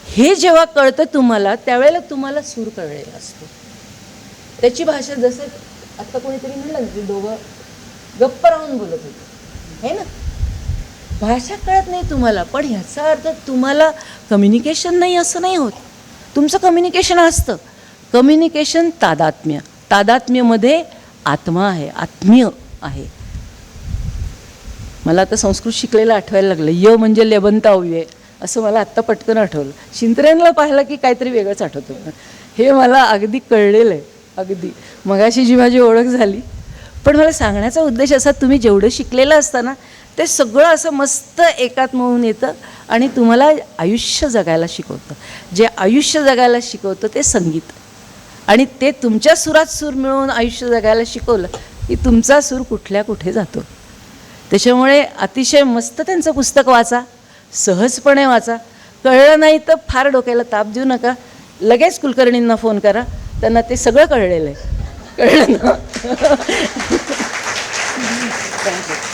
हे जेव्हा कळतं तुम्हाला, त्यावेळेला तुम्हाला सूर कळलेला असतो. त्याची भाषा जसं आत्ता कोणीतरी म्हणलं ना, की दोघं गप्प राहून बोलत होते, हे ना, भाषा कळत नाही तुम्हाला, पण ह्याचा अर्थ तुम्हाला कम्युनिकेशन नाही असं नाही होत. तुमचं कम्युनिकेशन असतं. कम्युनिकेशन तादात्म्य, तादात्म्यमध्ये आत्मा आहे, आत्मीय आहे. मला आता संस्कृत शिकलेलं आठवायला लागलं. य म्हणजे लेबंता अव्यय, असं मला आत्ता पटकन आठवलं. शिंत्र्यांना पाहिलं की काहीतरी वेगळंच आठवतं. हे मला अगदी कळलेलं आहे, अगदी मगाशी जी माझी ओळख झाली. पण मला सांगण्याचा उद्देश असा, तुम्ही जेवढं शिकलेलं असतं ना, ते सगळं असं मस्त एकात मोहून येतं आणि तुम्हाला आयुष्य जगायला शिकवतं. जे आयुष्य जगायला शिकवतं ते संगीत. आणि ते तुमच्या सुरात सूर मिळवून आयुष्य जगायला शिकवलं की तुमचा सूर कुठल्या कुठे जातो. त्याच्यामुळे अतिशय मस्त त्यांचं पुस्तक वाचा, सहजपणे वाचा. कळलं नाही तर फार डोक्याला ताप देऊ नका, लगेच कुलकर्णींना फोन करा, त्यांना ते सगळं कळलेलं आहे. कळलं ना? थँक्यू.